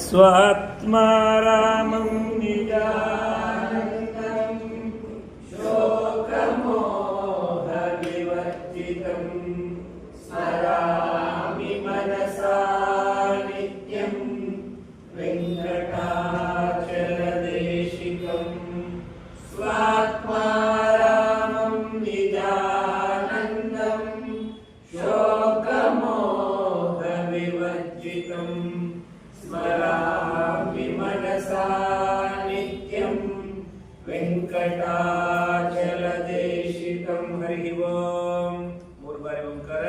स्वात्मा रामं निजानन्दं शोकमोहविवर्जितं स्मरामि मनसा नित्यं वेङ्कटाचलदेशिकं स्वात्मा रामं निजानन्दं शोकमोहविवर्जितं स्मरामि मनसा नित्यं वेङ्कटाचलदेशिकं हरि ओं ಮೂರು ಬಾರಿ ಓಂಕಾರ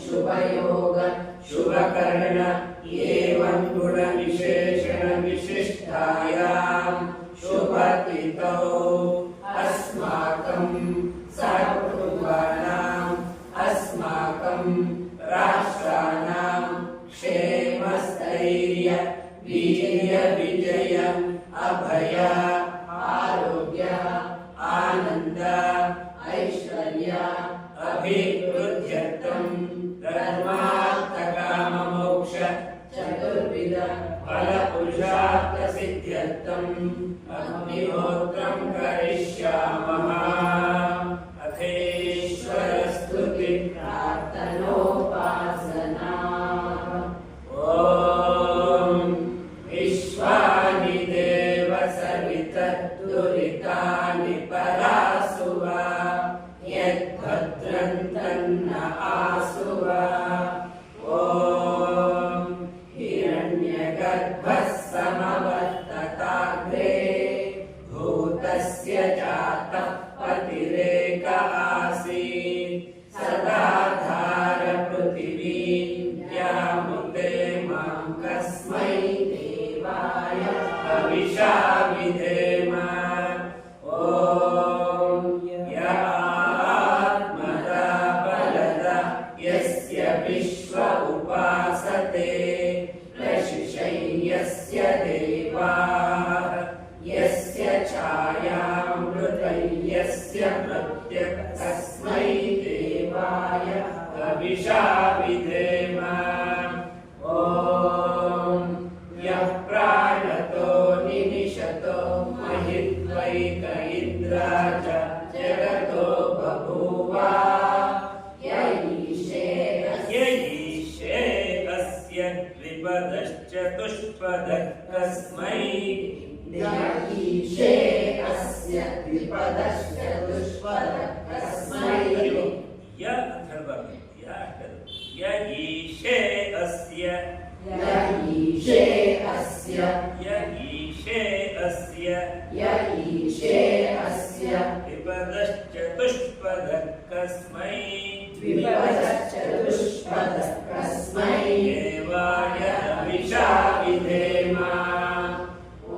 शुभयोग शुभकर्ण एवं गुण विशेषण विशिष्टायां शुभतिथौ अस्माकं सर्वकुटुम्बानाम् अस्माकं राष्ट्राणां क्षेमस्थैर्य वीर्य विजय अभय आरोग्य आनंद ऐश्वर्य अभिवृद्ध्यर्थं धर्मार्थकाममोक्ष चतुर्विध फलपुरुषार्थ सिद्ध्यर्थम् अग्निहोत्रं करिष्यामः। अथेश्वरस्तुति प्रार्थनोपासना। ॐ विश्वानि देव सवितर्दुरितानि परासुवा यद्भद्रं तन्न आसुवा। ॐ हिरण्यगर्भः समवर्तताग्रे ಯ ಅಂತ ಹೇಳಬಾರ್ದು. ಯ ಅಷ್ಟದು. ಯ ಈಶೇ ಅಸ್ಯ ಯ ಈಶೇ ಅಸ್ಯ ಯ ಈಶೇ ಅಸ್ಯ ಯ ಈಶೇ ಅಸ್ಯ ದ್ವಿಪದಶ್ಚತುಷ್ಪದಃ ಕಸ್ಮೈ ದ್ವಿಪದಶ್ಚತುಷ್ಪದಃ ಕಸ್ಮೈ ದೇವಾಯ ವಿಷಾ ವಿಧೇಮ.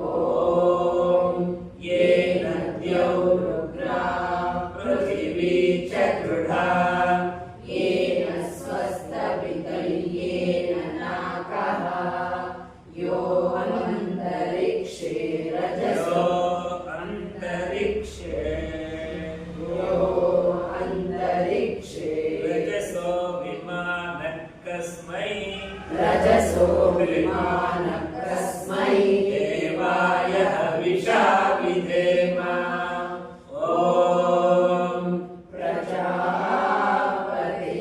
ಓಂ ಯೇನ ದ್ಯೌ ರುದ್ರಾ ಪೃಥಿವೀ ಚ ದೃಢಾ ಯೇನ ಸ್ವಸ್ತವಿತಯ್ಯೇನ ನಾಕಃ ಯೋ ಅಂತರಿಕ್ಷೇ ರಜಸೋ ಅಂತರಿಕ್ಷೇ ಯೋ ಅಂತರಿಕ್ಷೇ ರಜಸೋ ವಿಮಾನ ಕಸ್ಮೈ ರಜಸೋ ವಿಮಾನ ಕಸ್ಮೈ ದೇವಾಯ ವಿಷಾ ವಿಧೇಮ. ಓಂ ಪ್ರಜಾಪತೆ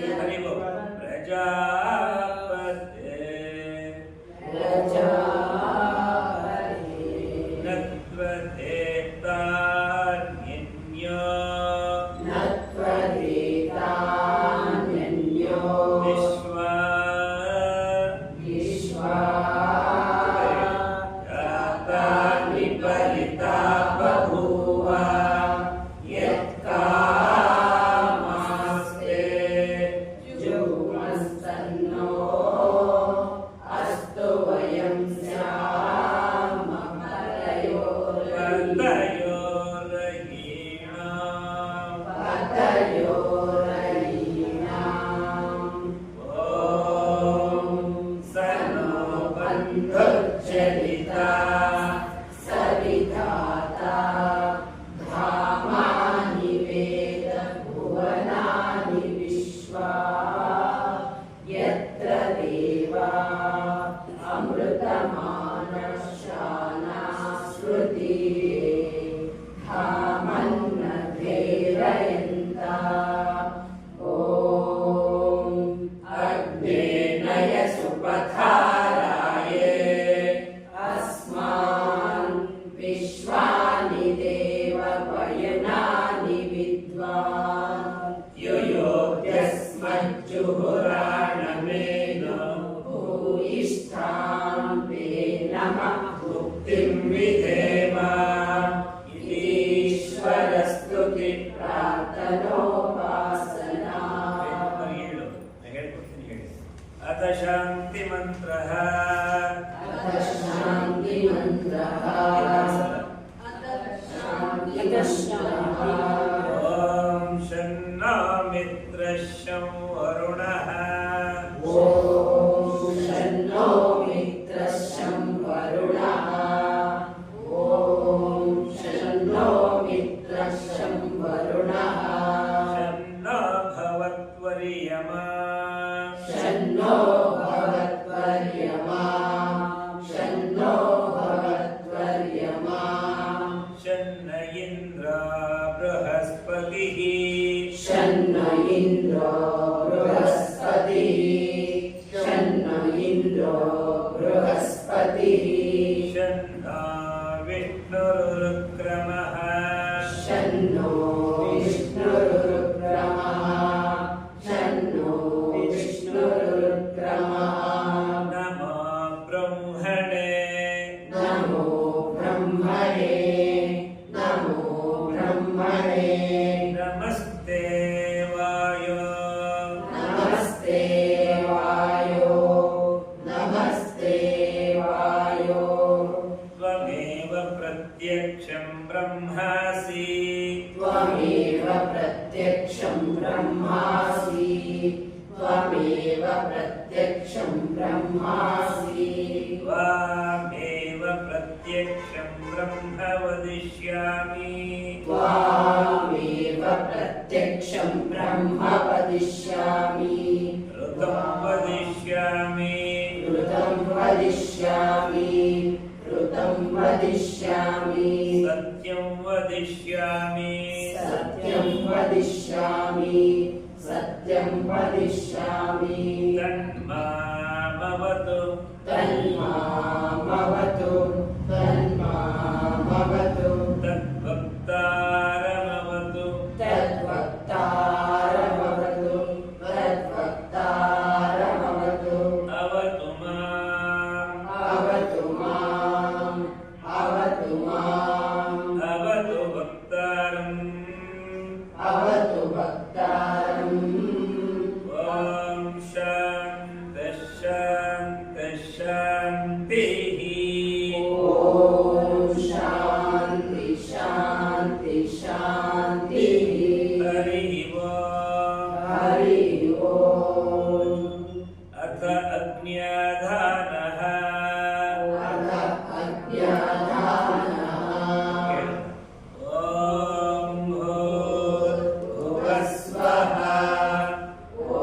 ಹರಿವೋ ಪ್ರಜಾಪತೆ ಪ್ರಜಾಪತೆ ನತ್ವದೇತಾನ್ಯನ್ಯೋ ನತ್ವದೇತಾನ್ಯನ್ಯೋ ವಿಶ್ವಾ ವಿಶ್ವಾ ಜಾತಾನಿ ಪರಿತಾ ಬಭೂವ ಯತ್ಕಾಮಾಸ್ತೆ ಜುಮಸ್ತನ್ನೋ ಅಸ್ತು ವಯಂ ಸ್ಯಾಮ ಪತಯೋರಯಿ ಪತಯೋರಹೀಣಾಂ ಪತಯೋರಯೀಣಾಂ. ಓಂ ಸ ನೋ ಬಂಧುರ್ಜನಿತಾ ಸವಿಧಾತಾ ಧಾಮಾನಿ ವೇದ ಭುವನಾನಿ ವಿಶ್ವಾ ಯತ್ರ ದೇವಾ ಅಮೃತಮಾನಶಾನಾ ಸ್ಮೃತಿ ಧಾಮನ್ನ ಧೇರಯಂತ. ಓಂ ಅಗ್ನೇನಯ ಸುಪಥಾರಾಯೇ ಅಸ್ಮಾನ್ ವಿಶ್ವಾನಿ ದೇವ ವಯನಾನಿ ವಿದ್ವಾನ್ ಯುಯೋಗ್ಯಸ್ಮಜ್ಜುಹುರಾಣಮೇನೋ ಭೂಯಿಷ್ಠಾಂ ತೇ ನಮಃ ಭುಕ್ತಿಂ ವಿಧೇಮ. ಈಶ್ವರಸ್ತುತಿ ಪ್ರಾರ್ಥನೋಪಾಸನಾ. ಹೇಳು ಹೇಳ್ಕೊಡ್ತೀನಿ ಹೇಳಿ. ಅಥ ಶಾಂತಿ ಮಂತ್ರ ಅಥ ಶಾಂತಿ ಮಂತ್ರಃ ಶಾಂತಿ ಮಂತ್ರಃ. ಓಂ ಶನ್ನೋ ಮಿತ್ರ ಶಂ ವರುಣಃ ಓಂ ಶನ್ನೋ ಮಿತ್ರಃ ಶಂ ವರುಣಃ. ಓಂ ಶನ್ನೋ ಮಿತ್ರಃ ಶಂ ವರುಣಃ. ಶನ್ನೋ ಭವತ್ವರ್ಯಮಾ ಶನ್ನೋ ಭವತ್ವರ್ಯಮಾ. ಶನ್ನೋ ಭವತ್ವರ್ಯಮಾ. ಶನ್ನ ಇಂದ್ರ ಬೃಹಸ್ಪತಿಃ ಶನ್ನ ಇಂದ್ರೋ ಬೃಹಸ್ಪತಿಃ. ಶನ್ನ ಇಂದ್ರೋ ಬೃಹಸ್ಪತಿಃ. ಶನ್ನೋ ವಿಷ್ಣುರುಕ್ರಮಃ ಶನ್ನೋ ವಿಷ್ಣುರುಕ್ರಮಃ. ಶನ್ನೋ ವಿಷ್ಣುರುಕ್ರಮಃ. ನಮೋ ಬ್ರಹ್ಮಣೇ ನಮೋ ಬ್ರಹ್ಮಣೇ. ನಮೋ ಬ್ರಹ್ಮಣೇ. ನಮಸ್ತೆ ವಾಯೋ ನಮಸ್ತೆ ವಾಯೋ. ನಮಸ್ತೆ ವಾಯೋ. ತ್ವಮೇವ ಪ್ರತ್ಯಕ್ಷಂ ಬ್ರಹ್ಮಾಸಿ ತ್ವಮೇವ ಪ್ರತ್ಯಕ್ಷಂ ಬ್ರಹ್ಮಾಸಿ. ತ್ವಮೇವ ಪ್ರತ್ಯಕ್ಷಂ ಬ್ರಹ್ಮಾಸಿ. ತ್ವಾಮೇವ ಪ್ರತ್ಯಕ್ಷಂ ಬ್ರಹ್ಮ ವದಿಷ್ಯಾಮಿ ತ್ವಾಮೇವ ಪ್ರತ್ಯಕ್ಷಂ ಬ್ರಹ್ಮ ವದಿಷ್ಯಾಮಿ. ಋತಂ ವದಿಷ್ಯಾಮಿ ಋತಂ ವದಿಷ್ಯಾಮಿ. ಋತಂ ವದಿಷ್ಯಾಮಿ. ಸತ್ಯಂ ವದಿಷ್ಯಾಮಿ ಸತ್ಯಂ ವದಿಷ್ಯಾಮಿ. ಸತ್ಯಂ ವದಿಷ್ಯಾಮಿ. ತನ್ಮಾಮವತು ತನ್ಮಾಮವತು. ತನ್ಮಾಮವತು. ತದ್ಭಕ್ತಾರಮವತು ತದ್ವಕ್ತಾರಮವತು. भक्तारम् ॐ शान्तिः शान्तिः शान्तिः ॐ शान्ति शान्ति शान्तिः हरिः हरिः ॐ अथ अज्ञाधानः अथ अज्ञाधानः ॐ भूर्भुवस्वः ॐ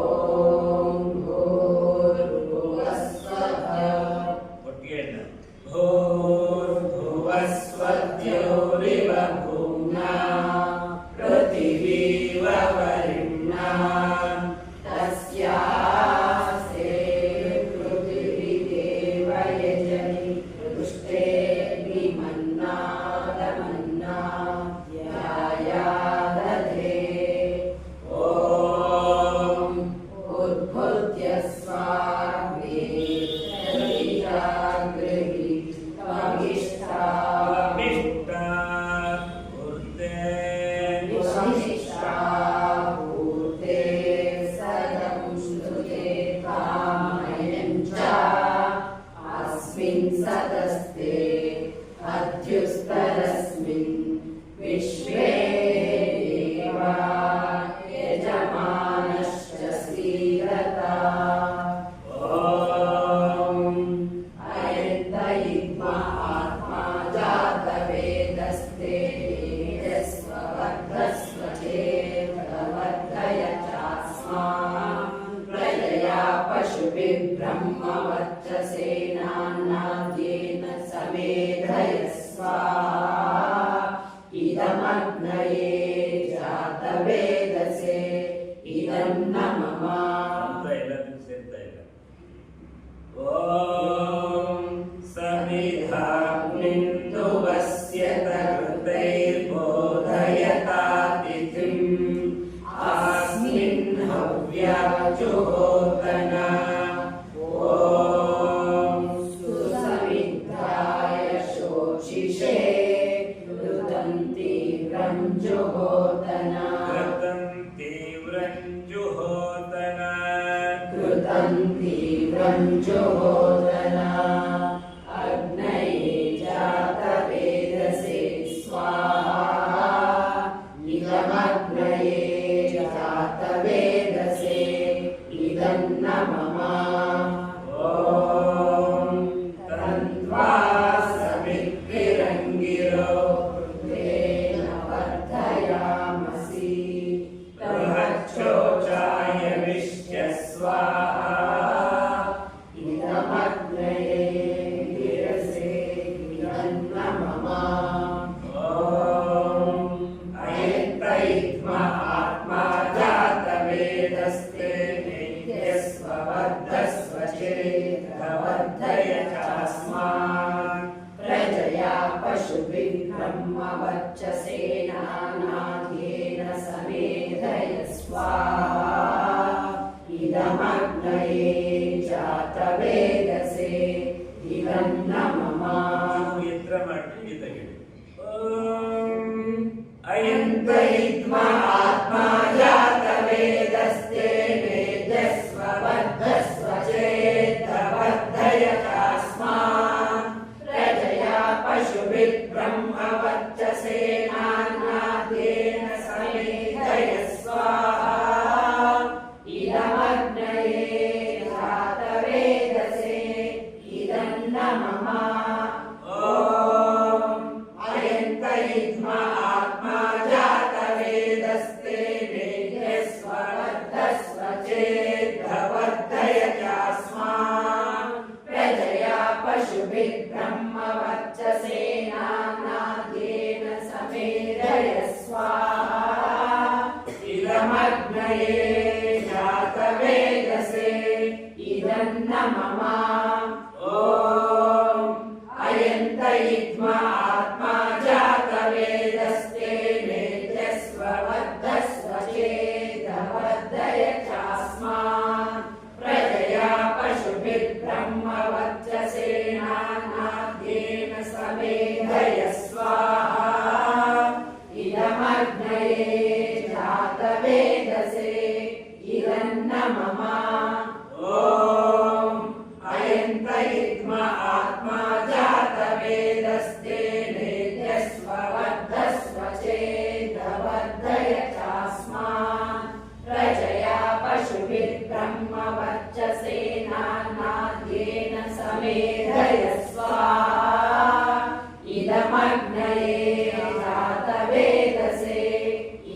भूर्भुवस्वः ಒಟ್ಟಿಗೆ भूर्भुवस्वद्योरिव भूम्ना पृथिवीव वरुणा तस्यास्ते पृथिवीदेव यजनि दृष्टेऽग्निमन्नादमन्ना यायादधे ॐ उद्भुत्य स्वाग्निर्गृहीत्वमिष्टा भूते सदं श्रुते कामयं च अस्मिन् सदस्ते अध्युस्तरस्मिन् विश्वे देवा यजमानश्च सीदता ॐ अयन्तयित्वा आत्मा जातवेदस्ते तेजस्ववर्धस्व चेतवर्धय चास्मान् प्रजया पशुभिर्ब्रह्मवर्चसेनान्नाद्येन समेधय स्वाहा इदमग्नये जातवेदसे इदं न मम ಅಂತ ಎಲ್ಲದಕ್ಕೂ ಸೇರ್ತಾ ಇಲ್ಲ ಓಂ ಸಮಿಧಾಗ್ನಿಂದುವಸ್ಯ ತೃತೈರ್ಬೋಧಯತಾತಿಥಿಂ ಆಸ್ಮಿನ್ ಹವ್ಯಾಜುಹೋತನ ॐ सुसमिद्धाय शोषिषे ऋतं तीव्रं जुहोतना कृतं तीव्रं जुहोतन कृतं तीव्रं जुहोतना अग्नये जातवेदसे स्वाहा इदमग्नये जातवेदसे इदं न मम ॐ तन्त्वा समिद्भिरङ्गिरो तेन वर्धयामसि बृहच्छोचाय विश्य स्वाहा इदमग्नये गिरसे इदं न मम ॐ अयन्तयित्वा आत्मा जातवेदस्ते नित्यस्ववर्धस्व चेतवर्धय चास्मान् प्रजया पशुभिर्ब्रह्मवर्चसेनानाद्येन समेधय स्वाहा इदमग्नये जातवेदसे इदं न मम यत्र मट्टि तेगिडि अयन्तयित्वा आत्मा जातवेदस्ते तेजस्ववर्धस्व चेतवर्धय चास्मान् प्रजया पशुभिर्ब्रह्मवर्चसेनान्नाद्येन समेधय स्वाहा इदमग्नये जातवेदसे इदं न मम ॐ अयन्तयित्वा आत्मा जातवेदस्ते नित्यस्ववर्धस्व चेतवर्धय चास्मान् प्रजया पशुभिर्ब्रह्मवर्चसेनान्नाद्येन समेधय स्वाहा इदमग्नये जातवेदसे इदं न मम ॐ अयन्तयित्वा आत्मा जातवेदस्ते नित्यस्ववर्धस्व चेतवर्धय चास्मान् प्रजया पशुभिर्ब्रह्मवर्चसेनान्नाद्येन समेधय स्वाहा इदमग्नये जातवेदसे वेदसे इदन्न मम ॐ अयन्त इद्म आत्मा जातवेदस्ते नेत्यस्व वर्धस्व चेदवर्धय चास्मान् प्रजया पशुभिर्ब्रह्म वर्चसेनाद्येन समेधयस्व इदमग्नये जातवेदसे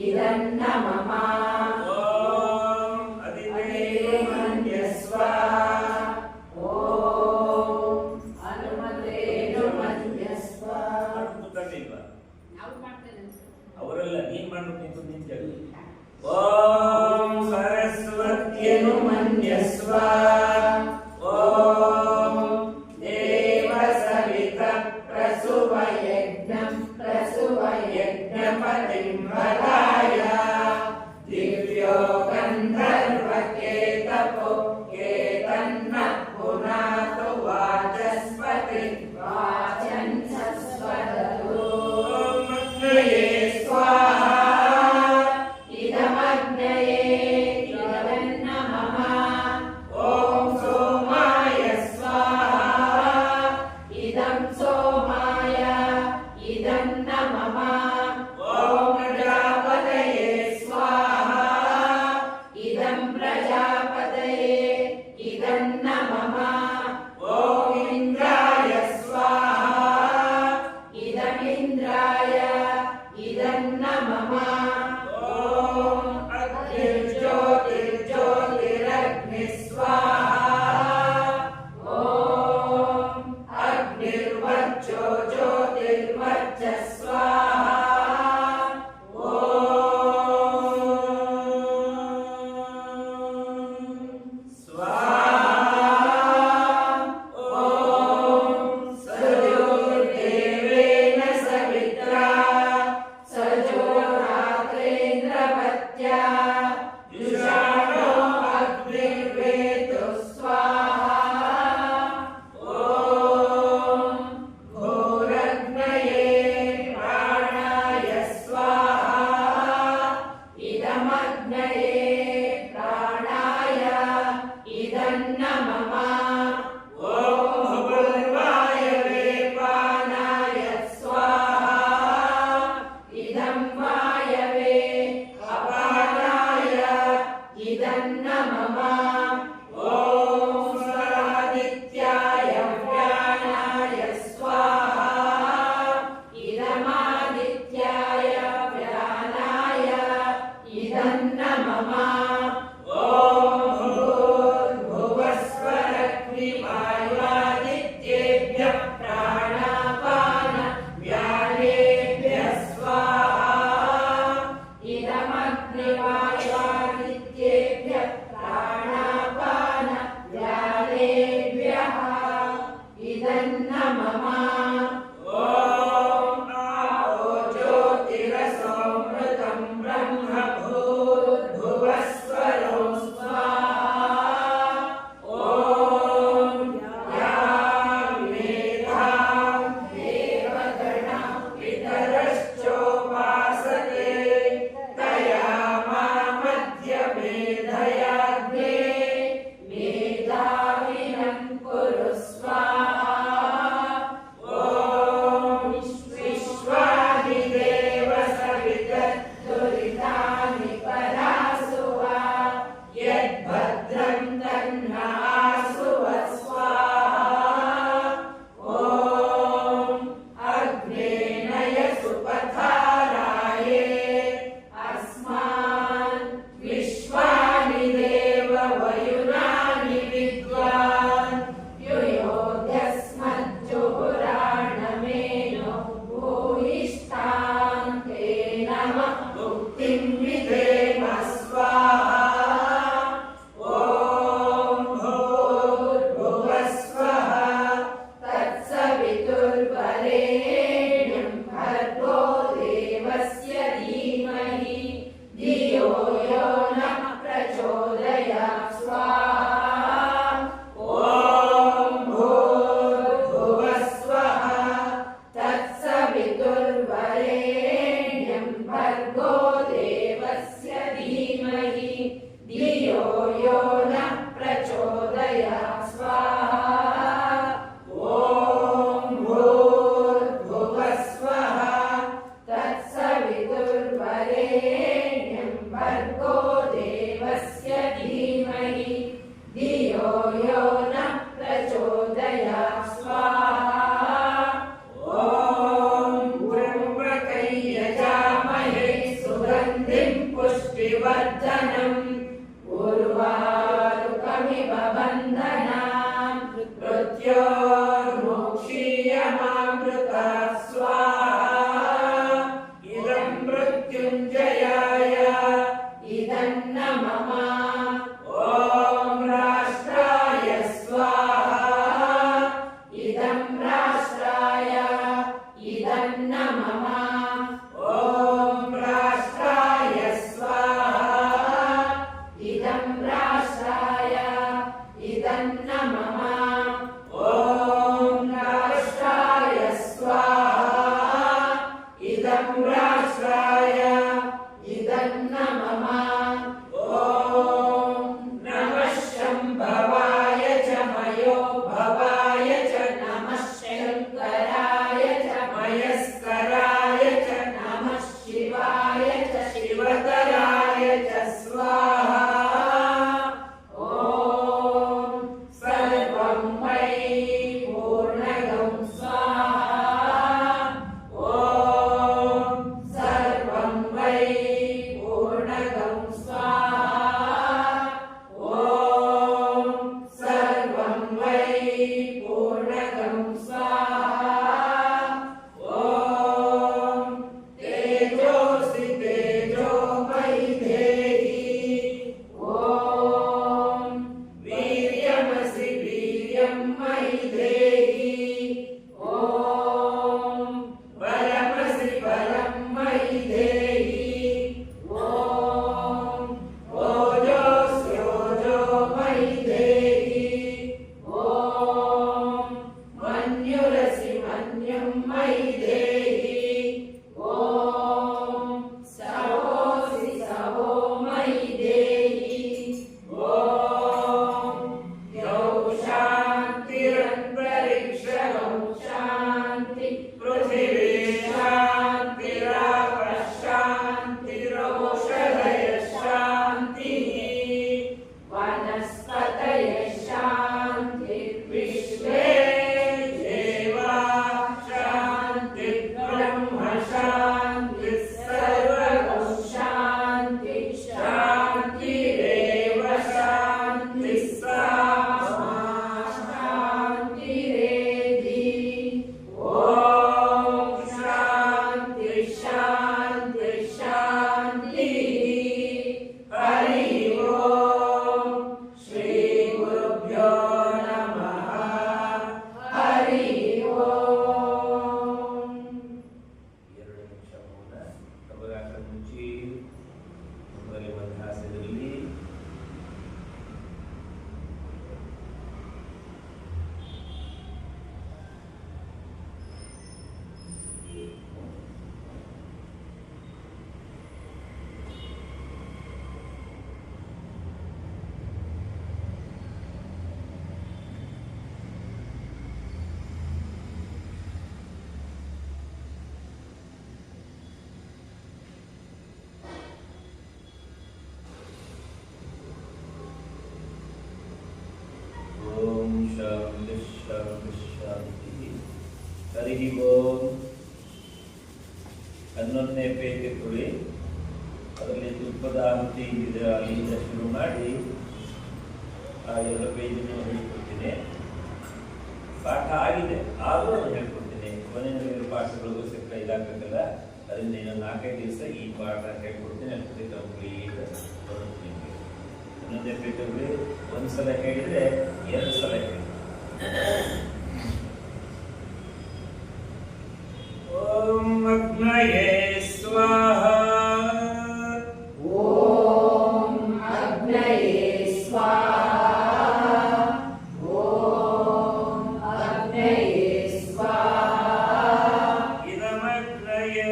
इदन्न मम ಅವರೆಲ್ಲ ನೀನ್ ಮಾಡ್ಬೇಕು ನಿಂತೇಳಿ ಓಂ ಸರಸ್ವತ್ಯನು ಮನ್ಯಸ್ವ ಓಂ ದೇವ ಸವಿತ ಪ್ರಸುವ ಯಜ್ಞಪತಿಂ ವರಾಯ ದಿವ್ಯೋ ಗಂಧರ್ವಕೇತಪೋ ಕೇತನ್ನ ಪುನಾತು ವಾಚಸ್ಪತಿ ವಾಚನ್ ಸಸ್ವದತು ಮಗ್ನಯೇ ಸ್ವಾಹಾ ಇದಮಗ್ನಯೇ ಇದನ್ನ ಮಮ ಓಂ ಸೋಮಾಯ ಸ್ವಾಹಾ ಇದಂ ಸೋಮಾಯ ಇದನ್ನ ಮಮ ಓಂ ಪ್ರಜಾಪತಯೇ ಸ್ವಾಹಾ ಇದಂ ಪ್ರಜಾಪತಯೇ ಇದನ್ನ ಮಮ ಓಂ ಇಂದ್ರಾಯ ಸ್ವಾಹಾ ಇದಮಿಂದ್ರಾಯ ಇದನ್ನ ಮಮ ಓಂ ಅಗ್ನಿರ್ಜ್ಯೋತಿರ್ಜ್ಯೋತಿರಗ್ನಿ ಸ್ವಾಹಾ ಓಂ ಅಗ್ನಿರ್ವರ್ಚೋ ಜ್ಯೋತಿರ್ವರ್ಚ ಸ್ವಾಹಾ ಓಂ ಸ್ವಾಹಾ ಓಂ ಸಜೋರ್ದೇವೇನ ಸವಿತ್ರಾ ಸಜೋರಾತ್ರೇಂದ್ರಪತ್ಯಾ ಯುಷಾಣೋ ಅಗ್ನಿರ್ವೇತು ಸ್ವಾಹಾ ಓಂ ಘೋರಗ್ನಯೇ ಪ್ರಾಣಾಯ ಸ್ವಾಹಾ ಇದಮಗ್ನಯೇ ಪ್ರಾಣಾಯ ಇದನ್ನ ಮಮ ಓಂ ಭುವರ್ವಾಯವೇ ಪಾನಾಯ ಸ್ವಾಹಾ ಇದಂ ವಾಯವೇ ಅಪಾನಾಯ ಇದನ್ನ ಮಮ ಓಂ ಸ್ವರಾದಿತ್ಯಾಯ ವ್ಯಾನಾಯ ಸ್ವಾಹಾ ಇದಮಾದಿತ್ಯಾಯ ವ್ಯಾನಾಯ ಇದನ್ನ ಮಮ ಓಂ ಭೂರ್ಭುವಸ್ವರಗ್ನಿವಾಯುವಾದಿತ್ಯೇಭ್ಯಃ ಪ್ರಾಣಾಪಾನ ವ್ಯಾನೇಭ್ಯಃ ಸ್ವಾಹಾ ಇದಮಗ್ನಿವಾಯುವಾದಿತ್ಯೇಭ್ಯಃ ಪ್ರಾಣಾಪಾನ ವ್ಯಾನೇಭ್ಯಃ ಇದನ್ನ ಮಮ ಓಂ ಆಪೋ ಜ್ಯೋತಿರಸೋಮೃತಂ ಬ್ರಹ್ಮ ಭೂರ್ಭುವಸ್ವರೋ ಸ್ವಾಹಾ ಓಂ ಯಾಮೇಧಾಂ ದೇವಗಣಃ ಪಿತರಶ್ಚೋಪಾಸತೆ ತಯಾ ಮಾಂ धियो यो नः प्रचोदयात् स्वाहा ॐ भूर्भुवः स्वः तत्सवितुर्वरेण्यं भर्गो देवस्य धीमहि धियो यो नः प्रचोदयात् स्वाहा ॐ त्र्यम्बकं यजामहे सुगन्धिं पुष्टिवर्धनम् उर्वारुकमिव बन्धनान् मृत्योर्मुक्षीयमामृतात् स्वाहा इदं मृत्युञ्जयाय इदं न मम ॐ राष्ट्राय स्वाहा इदं राष्ट्राय इदं न मम ॐ राष्ट्राय स्वाहा इदं राष्ट्राय इदं न मम ॐ राष्ट्राय स्वाहा इदं राष्ट्राय इदं न मम ॐ नमः शम्भवाय च मयो भवाय च नमः शङ्कराय च मयस्कराय च नमः शिवाय च शिवतराय च स्वाहा ॐ सर्वं मयि पूर्णगं स्वाहा ॐ सर्वं मयि पूर्णगं स्वाहा ॐ सर्वं मयि पूर्णगं स्वाहा ॐ तेजोऽसि तेजोमयि देहि ॐ वीर्यमसि वीर्यं मयि देहि ॐ बलमसि बलं मयि देहि ॐ ओजोऽसि ओजो मयि देहि ॐ मन्युरसि मन्युं मयि देहि ॐ सवोऽसि सवो मयि देहि ॐ यौ शान्तिरन्तरिक्षगं शान्ति पृथिवी शान्तिरापः शान्तिरोषधयः शान्तिः वनस्पतयः शान्तिर्विश्वे देवाः शान्तिर्ब्रह्म शान्तिः सर्वगं शान्तिः शान्तिरेव शान्तिः सामा शान्तिरेधि ॐ शान्ति शान्ति शान्तिः हरिः ॐ श्रीगुरुभ्यो नमः हरिः ॐ 2 ನಿಮಿಷ ಮೌನ ಕಬಗಾಟ ಮುಚ್ಚಿ ಮೊದಲೇ ಮಧ್ಯಾಸದಲ್ಲಿ ಓಂ ಶಾಂತಿ ಶಾಂತಿ ಶಾಂತಿ ಹರಿ ಓಂ 11ನೇ ಪೇಜ್ ಕೊಡಿ ಅದರಲ್ಲಿ ತುಪ್ಪದ ಆಹುತಿ ಇದೆ ಅಲ್ಲಿಂದ ಶುರು ಮಾಡಿ ಆ ಎಲ್ಲ ಪೇಜನ್ನು ಹೇಳ್ಕೊಡ್ತೀನಿ ಪಾಠ ಆಗಿದೆ ಆದರೂ ಹೇಳ್ಕೊಡ್ತೀನಿ ಕೊನೆಯಲ್ಲಿ ಪಾಠಗಳಿಗೂ ಸಿಕ್ಕ ಇದಾಗಬೇಕಲ್ಲ ಅದರಿಂದ ಇನ್ನೊಂದು 4-5 ದಿವಸ ಈ ಪಾಠ ಹೇಳ್ಕೊಡ್ತೀನಿ ಅಷ್ಟೇ ಕಂಪ್ಲೀಟ್ ಬರುತ್ತೆ ನಿಮಗೆ 11ನೇ ಪೇಜಲ್ಲಿ ಒಂದ್ಸಲ ಹೇಳಿದ್ರೆ 2 ಸಲ ಹೇಳಿ ಓಂ ಅಗ್ನಯೇ ಸ್ವಾಹಾ ಓಂ ಅಗ್ನಯೇ ಸ್ವಾಹಾ ಓಂ ಅಗ್ನಯೇ ಸ್ವಾಹಾ ಇದಮಗ್ನಯೇ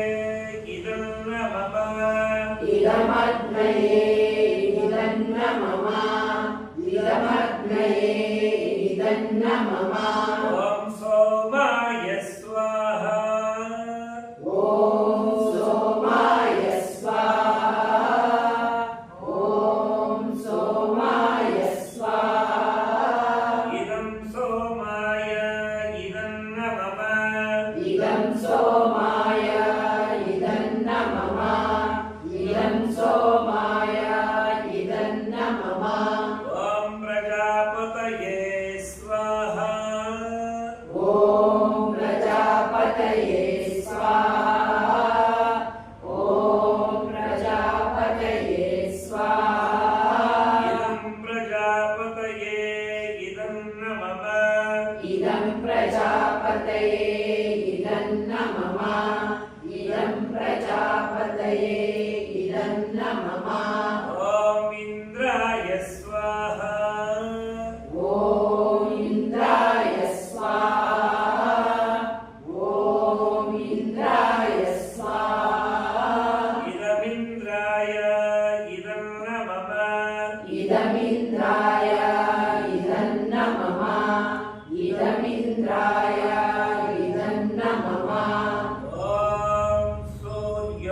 ಇದನ್ನ ಮಮ ಇದಮಗ್ನಯೇ ಇದನ್ನ ಇದಮಿಂದ್ರಾಯ ಇದನ್ನ ಮಮ ಇದಮಿಂದ್ರಾಯ ಇದನ್ನ ಮಮ ಓಂ ಸೂರ್ಯ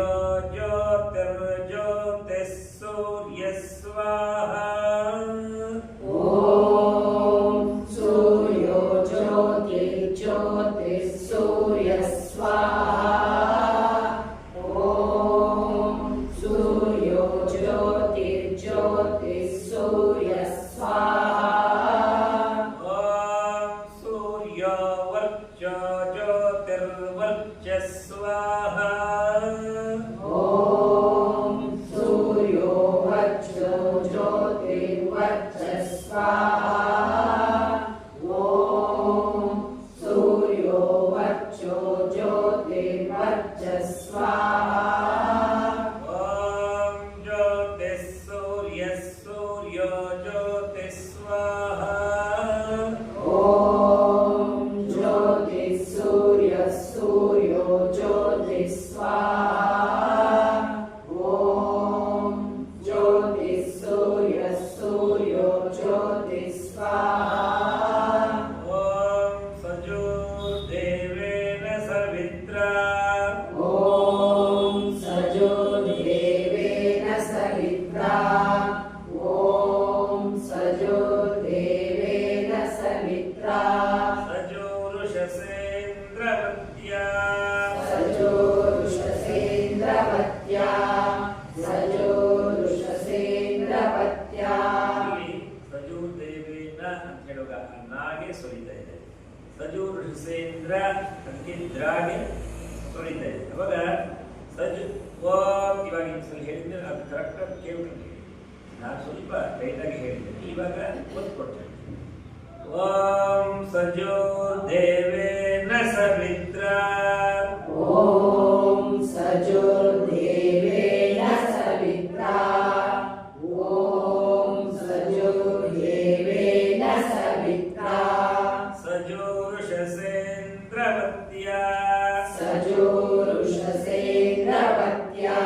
ಜ್ಯೋತಿರ್ಜ್ಯೋತಿಃ ಸೂರ್ಯ ಸ್ವಾಹ ಓಂ ಸೂರ್ಯೋ ಜ್ಯೋತಿರ್ಜ್ಯೋತಿಃ ಸೂರ್ಯ ಸ್ವಾಹ ಓಂ ಸೂರ್ಯೋ ಜ್ಯೋತಿರ್ಜ್ಯೋತಿಃ ಸೂರ್ಯ ಸ್ವಾಹ ಓಂ ಸೂರ್ಯ ವರ್ಚ ಜ್ಯೋತಿರ್ವರ್ಚ ಸ್ವಾಹ ಓಂ ಸೂರ್ಯೋ ವರ್ಚೋ ಜ್ಯೋತಿರ್ವರ್ಚ ಸ್ವಾಹ ಓಂ ಸೂರ್ಯೋ ವರ್ಚೋ ಜ್ಯೋತಿರ್ವರ್ಚ ಸ್ವಾಹ ಓಂ ಜ್ಯೋತಿಃ ಸೂರ್ಯ ಸೂರ್ಯೋ ಜ್ಯೋತಿಃ ಸ್ವಾಹ ಓಂ ಜ್ಯೋತಿಃ ಸೂರ್ಯ ಸೂರ್ಯೋ ಜ್ಯೋತಿಃ ಸ್ವಾಹ ಓಂ ಜ್ಯೋತಿಃ ಸೂರ್ಯ ಸೂರ್ಯೋ ಜ್ಯೋತಿಃ ಸ್ವಾಹ ಓಂ ಸಜೋರ್ದೇವೇನ ಸವಿತ್ರಾ ಓಂ ಸಜೋರ್ದೇವೇನ ಸವಿತ್ರಾ ಓಂ ಸಜೋರ್ದೇವೇನ ಸವಿತ್ರಾ ಸಜೋರುಷಸೇಂದ್ರವತ್ಯಾ ಸಜೋರುಷಸೇಂದ್ರವತ್ಯಾ ಸಜೋರುಷಸೇಂದ್ರವತ್ಯಾ ಇಲ್ಲಿ ಸಜೋರ್ದೇವೇನ ಅಂತ ಹೇಳುವಾಗ ನಾಗೆ ಸುರಿತಾ ಇದೆ. ಸಜೋರುಷಸೇಂದ್ರ ಅದಕ್ಕೆ ದ್ರಾಗೆ ಸುರಿತಾ ಇದೆ. ಅವಾಗ ಸಜ್ ಓಂ ಇವಾಗ ಇನ್ನೊಂದ್ಸಲ ಹೇಳಿದ್ರೆ ಅದು ಕರೆಕ್ಟಾಗಿ ಕೇಳ್ಕೊಂಡು ನಾನು ಸ್ವಲ್ಪ ಲೈಟಾಗಿ ಹೇಳಿದ್ದೇನೆ. ಇವಾಗ ಒತ್ತು ಕೊಡ್ತೇನೆ. ಓಂ ಸಜೋರ್ದೇವೇನ ಸವಿತ್ರಾ ಓಂ ಸಜೋರ್ದೇವೇನ ಸವಿತ್ರಾ ಓಂ ಸಜೋರ್ದೇವೇನ ಸವಿತ್ರಾ ಸಜೋರುಷಸೇಂದ್ರವತ್ಯಾ ಸಜೋರುಷಸೇಂದ್ರವತ್ಯಾ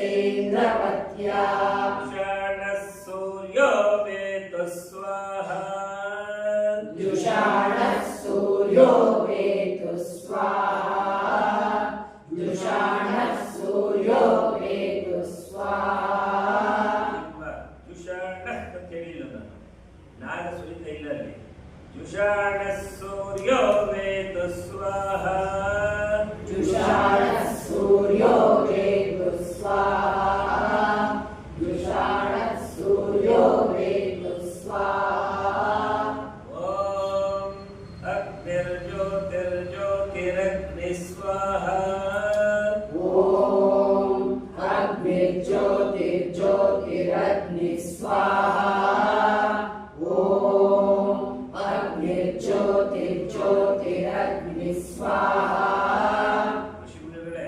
ಸಜೋರುಷಸೇಂದ್ರವತ್ಯಾ ಷಾಣಃ ಸೂರ್ಯೋ ವೇತು ಸ್ವಾಹ ದುಷಾಣಃ ಸೂರ್ಯೋ ವೇತು ಸ್ವಾಹ ದುಷಾಣಃ ಸೂರ್ಯೋ ವೇತು ಸ್ವಾಹ ಜುಷಾಣಃ ಅಂತ ಹೇಳಿಲ್ಲ ನಾನು. ನಾಗ ಸುರಿತ ಇಲ್ಲ ಅಲ್ಲಿ. ಜುಷಾಣಃ ಸೂರ್ಯೋ ವೇತು ಸ್ವಾಹ ದುಷಾಣಃ ಸೂರ್ಯೋ ವೇತು ಸ್ವಾಹ ದುಷಾಣಃ ಸೂರ್ಯೋ ವೇತು ಸ್ವಾಹ ಓಂ ಅಗ್ನಿರ್ಜ್ಯೋತಿರ್ಜ್ಯೋತಿರಗ್ನಿ ಸ್ವಾಹ ಓಂ ಅಗ್ನಿರ್ಜ್ಯೋತಿರ್ಜ್ಯೋತಿರಗ್ನಿ ಸ್ವಾಹ ಓಂ ಅಗ್ನಿರ್ಜ್ಯೋತಿರ್ಜ್ಯೋತಿರಗ್ನಿ ಸ್ವಾಹ ಋಷಿಮುನಿಗಳೇ,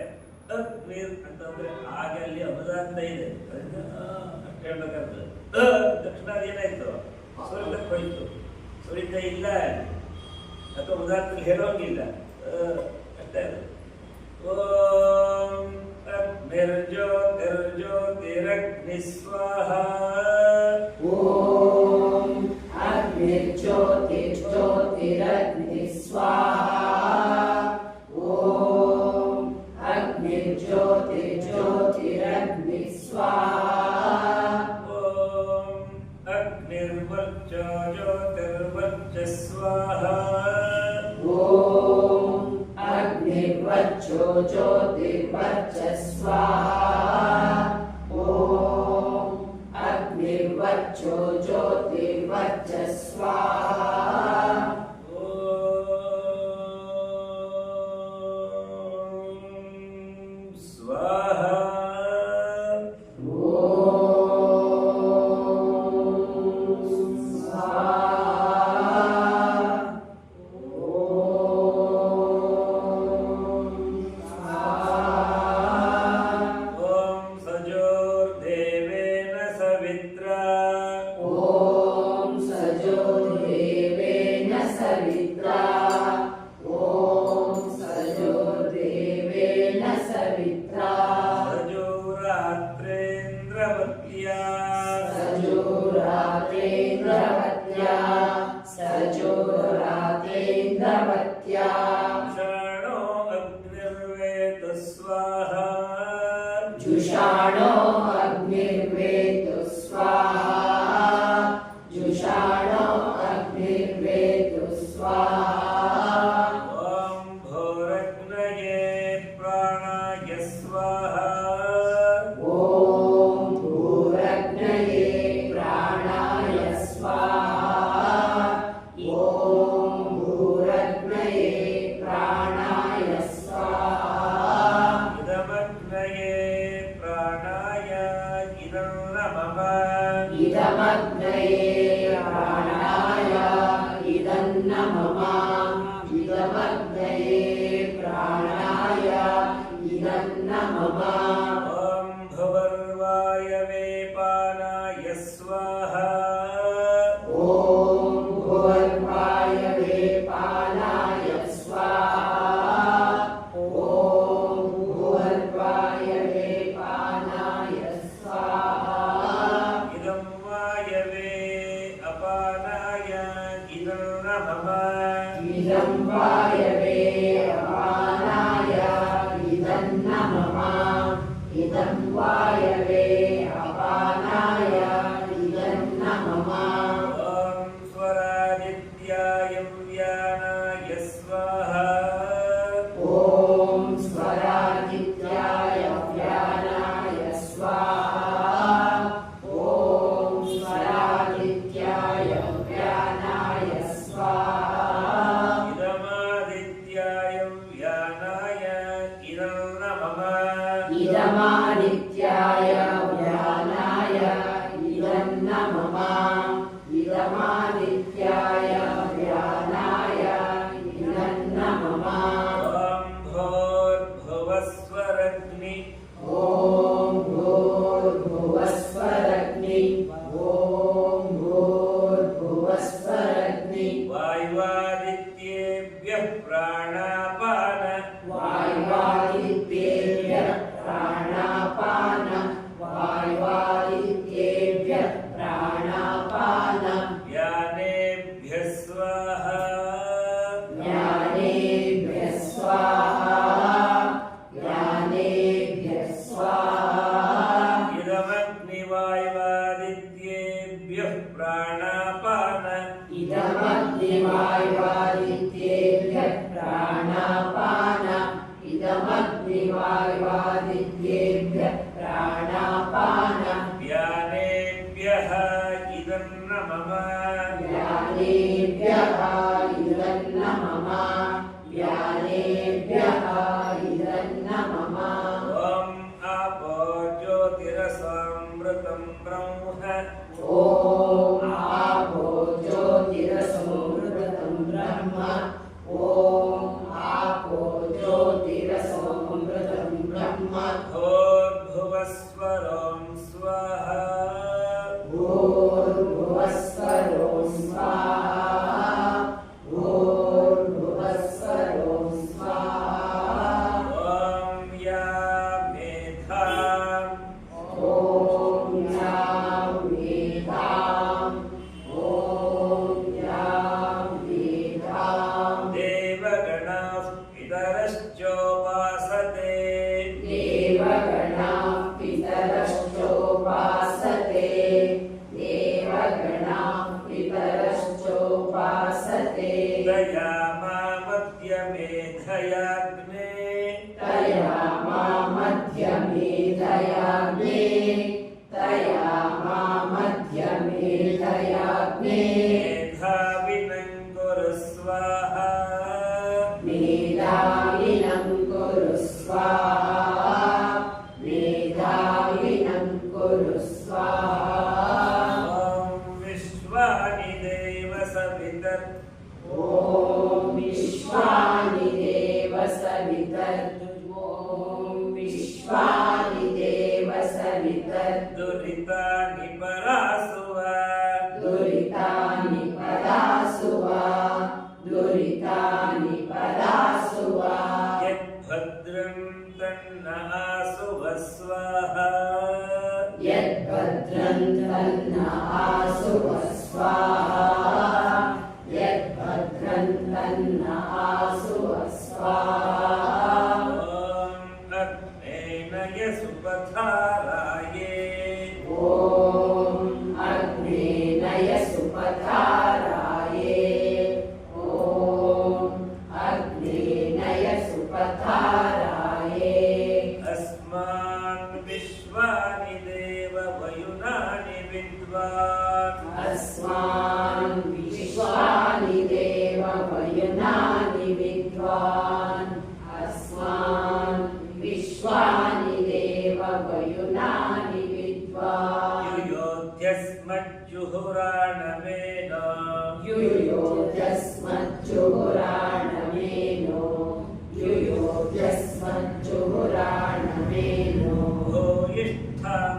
ಅಗ್ನಿರ್ ಅಂತಂದ್ರೆ ಆಗ ಅಲ್ಲಿ ಅನುದಾನ ಇದೆ. ಅದನ್ನ ಅಂತ ಹೇಳ್ಬೇಕಾಗ್ತದೆ. ದಕ್ಷಿಣಾದಿ ಏನಾಯ್ತು? ಸುರಿತಕ್ಕೆ ಹೋಯ್ತು. ಸುರಿತ ಇಲ್ಲ ಅಥವಾ ಉದಾಹರಣೆಗೆ ಹೇಳೋಂಗಿಲ್ಲ. ಅಷ್ಟೇ ಅದು. ಓಂ ಅಗ್ನಿರ್ಜ್ಯೋತಿರ್ಜ್ಯೋತಿರಗ್ನಿ ಸ್ವಾಹ ಓಂ ಅಗ್ನಿರ್ಜ್ಯೋತಿರ್ಜ್ಯೋತಿರಗ್ನಿ ಸ್ವಾಹ ಓಂ ಅಗ್ನಿರ್ಜ್ಯೋತಿರ್ಜ್ಯೋತಿರಗ್ನಿ ಸ್ವಾಹ ಓಂ ಅಗ್ನಿರ್ವರ್ಚ ಜ್ಯೋತಿರ್ವರ್ಚ ಸ್ವಾಹ ಓಂ ಅಗ್ನಿರ್ವರ್ಚೋ ಜ್ಯೋತಿರ್ವರ್ಚ ಸ್ವಾಹ ಓಂ ಅಗ್ನಿರ್ವರ್ಚೋ ಜ್ಯೋತಿರ್ವರ್ಚ ಸ್ವಾಹ ಓಂ ಸ್ವಾಹ अग्निर्वेतु स्वाहा जुषाणो अग्निर्वेतु स्वाहा ॐ भूरग्नये प्राणाय स्वाहा ॐ भूरग्नये प्राणाय स्वाहा ॐ भूरग्नये प्राणाय स्वाहा इदमग्नये प्राणाय इदं नमः इदमग्नये प्राणाय इदं नमः इदमग्नये प्राणाय इदं नमः ॐ भुवर्वायवे पानाय स्वाहा ॐ भूर्वायवे पानाय स्वाहा ॐ भूर्वायवे पानाय स्वाहा इदं वायवे अपानाय इदं नमः इदं वायवे अपानाय इदं नमः इदं वायवे अपानाय इदं नमः ॐ स्वरादित्याय व्यानाय स्वाहा ॐ स्वरादित्याय व्यानाय स्वाहा ॐ स्वरादित्याय व्यानाय स्वाहा इदमादित्याय व्यानाय इदं नमः इदमादित्याय व्यानाय इदं नमः इदमादित्याय व्यानाय इदं नमः ॐ भूर्भुवस्वरग्नि ॐ भूर्भुवस्वरग्नि ॐ भूर्भुवस्वरग्नि वायुवादित्येभ्यः प्राणापान वायुवादित्येभ्यः प्राणापान वायुवादित्येभ्यः प्राणापान व्यानेभ्यः स्वाहा ज्ञानेभ्यः स्वाहा ज्ञानेभ्यः स्वाहा इदमग्निवायुवादित्येभ्यः प्राणापान इदमग्निवायुवादित्येभ्यः प्राणापान इदमग्निवायुवादित्येभ्यः प्राणापान व्यानेभ्यः इदं नमः ज्ञानेभ्यः इदं नमः ज्ञानेभ्यः इदं नमः ॐ आपो ज्योतिरसामृतं ब्रह्म ॐ आपो ज्योतिरसोमृतं ब्रह्म ॐ आपो ज्योतिरसोमृतं ब्रह्म भूर्भुवस्वरं स्वाहा भूर्भुवस्वरो स्वाहा भूर्भुवस्वरो स्वाहा ॐ या मेधा ॐ या वेदाम् ॐ या वेदाम् देवगणाः पितरश्चोपासते देवगणाः पितरश्चोपासते देवगणाः पितरश्चोपासते तया मामध्यमेधयाग्ने तया मामध्यमेधयाग्ने तया मामध्यमेधयाग्ने मेधाविनं कुरु स्वाहा मेधाविनं कुरु स्वाहा मेधाविनं कुरु स्वाहा ॐ विश्वानि देव सवितर् ॐ विश्वानि देव सवितर् ॐ विश्वानि देव सवितर् दुरितानि परासु वा दुरितानि पदासु वा दुरितानि पदासु वा यद्भद्रं तन्न आसु स्वाहा यद्भद्रं तन्न आसु स्वाहा यद्भद्रं तन्न आसु स्वाहा ॐ अग्नेन यसुपथाराय विद्वान् अस्मान् विश्वानि देव वयुनानि विद्वान् अस्मान् विश्वानि देव वयुनानि विद्वान् युयोध्यस्मज्जुहुराणमेन युयोध्यस्मज्जुहुराणमेनो युयोध्यस्मज्जुहुराणमेनो भूयिष्ठां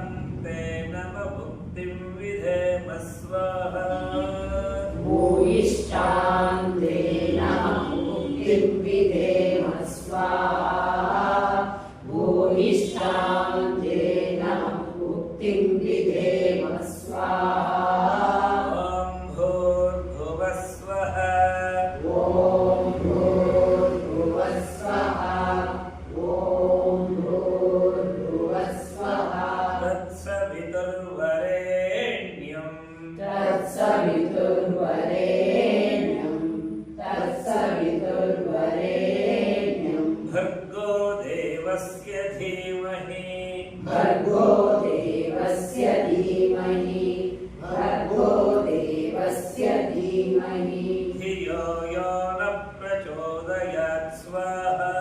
ते नम भुक्तिं विधेम स्वाहा भूयिष्ठां ते नमः मुक्तिं विधेम स्वाहा भूयिष्ठां ते नमः मुक्तिं विधेम स्वाहा ॐ भूर्भुवः स्वः ॐ भूर्भुवः स्वः ॐ भूर्भुवः स्वः तत्सवितुर्वरेण्यं तत्सवितुर्वरेण्यं तत्सवितुर्वरेण्यं भर्गो देवस्य धीमहि भर्गो देवस्य धीमहि भर्गो देवस्य धीमहि धियो यो न प्रचोदयात् स्वाहा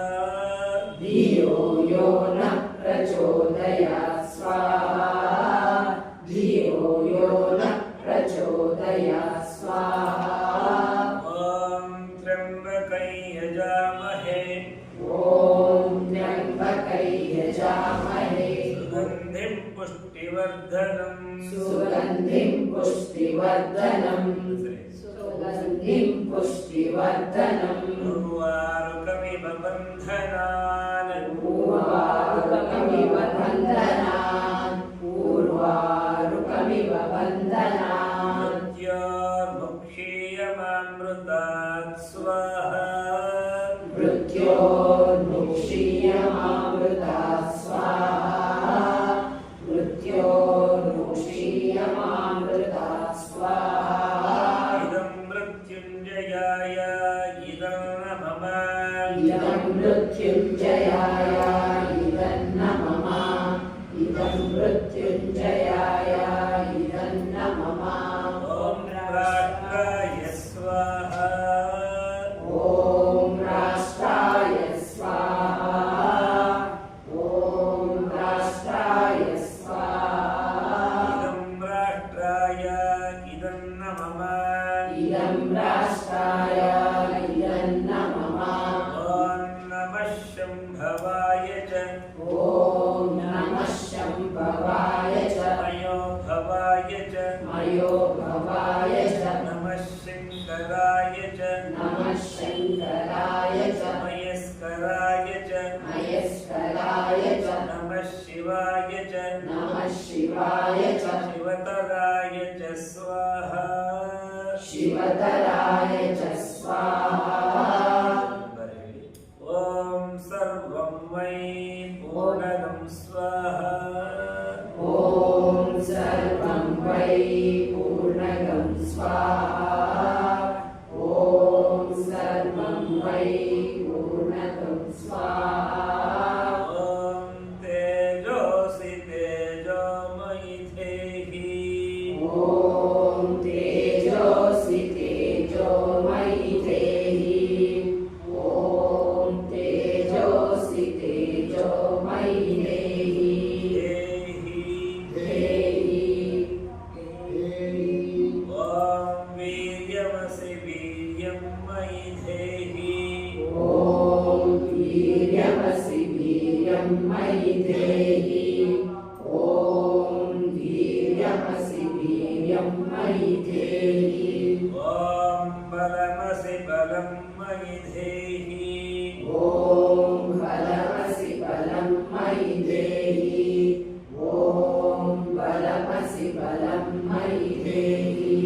धियो यो न प्रचोदयात् स्वाहा धियो यो न प्रचोदयात् स्वाहा ॐ त्र्यम्बकै यजामहे ॐ त्र्यम्बकै यजामहे सुगन्धिं पुष्टिवर्धनम् सुगन्धिं पुष्टिवर्धनम् सुगन्धिं पुष्टिवर्धनम् उर्वारुकमिव बन्धनान् पूर्वारुकमिव बन्धनान् पूर्वारुकमिव बन्धनान् मृत्योर्मुक्षीयमामृतात् स्वाहा मृत्योर्मुक्षीयमामृतात् स्वाहा मृत्योर्मुक्षीयमामृतात् स्वाहा इदं मृत्युञ्जयाय इदं न मम इदं मृत्युञ्जयाय इदं न मम इदं मृत्युञ्जयाय इदं न मम ॐ राष्ट्राय स्वाहा ॐ राष्ट्राय स्वाहा ॐ राष्ट्राय स्वाहा इदं राष्ट्राय इदं न मम इदं राष्ट्राय इदं न मम ॐ नमः शम्भवाय च ॐ नमः शम्भवाय च मयो भवाय च मयो भवाय च नमः शङ्कराय च नमः शङ्कराय च मयस्कराय च मयस्कराय च नमः शिवाय च नमः शिवाय च शिवतराय च स्वाहा शिवतराय च स्वाहा ॐ सर्वं मयि पूर्णं स्वाहा ॐ सर्वं वै पूर्णगं स्वाहा ॐ सर्वं वै पूर्णगं स्वाहा ॐ तेजोऽसि तेजोमयि देहि ॐ तेजोऽसि तेजोमयि देहि ॐ तेजोऽसि तेजोमयि देहि देहि देहि ॐ वीर्यमसि वीर्यं मयि देहि ॐ वीर्यमसि वीर्यं मयि देहि ॐ वीर्यमसि वीर्यं मयि देहि ॐ बलमसि बलं मयि देहि ॐ बलमसि बलं मयि देहि ॐ बलमसि बलं मयि देहि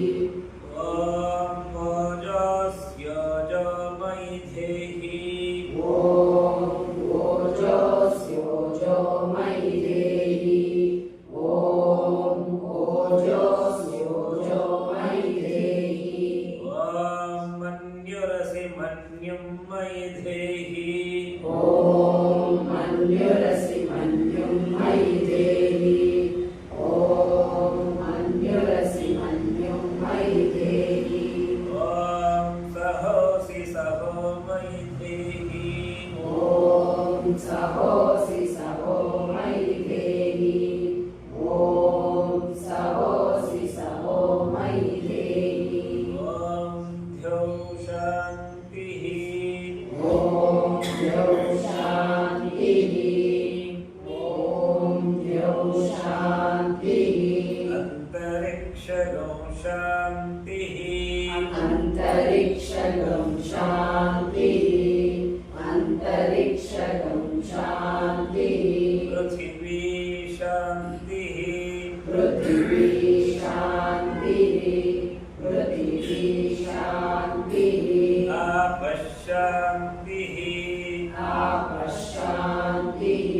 ॐ ओजस्योजो मयि देहि ॐ ओजस्योजो मयि देहि ॐ ओजस्योजो मयि देहि ॐ मन्युरसि मन्युं मयि शान्तिः अन्तरिक्षगं शान्तिः अन्तरिक्षगं शान्तिः अन्तरिक्षगं शान्तिः पृथिवी शान्तिः पृथिवी शान्तिः पृथिवी शान्तिः आपः शान्तिः आपः शान्तिः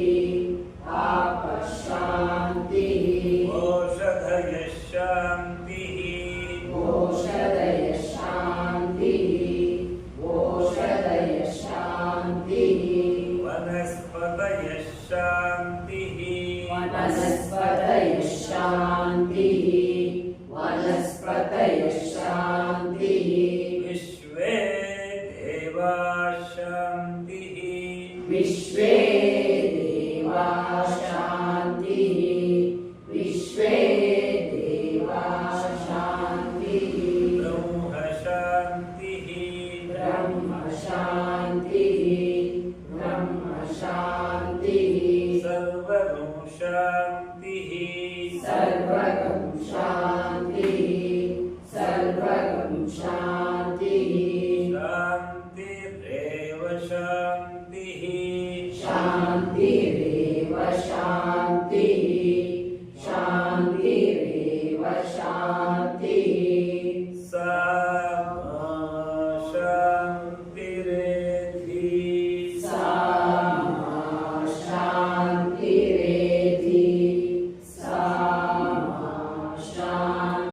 आपः शान्तिः ओषधयः शान्तिः ओषधयः शान्तिः ओषधयः शान्तिः वनस्पतयः शान्तिः वनस्पतयः शान्तिः वनस्पतयः शान्तिः विश्वे देवा शान्तिः विश्वे देवा शान्तिः विश्वे देवा शान्तिः ब्रह्म शान्तिः ब्रह्म शान्तिः ब्रह्म शान्तिः सर्वगं शान्तिः सर्वगं शान्तिः सर्वगं शान्तिः शान्तिरेव शान्तिः शान्तिरेव शान्तिः शान्तिरेव शान्तिः सा मा शान्तिरेधि सा मा शान्तिरेधि सा मा शान्तिरेधि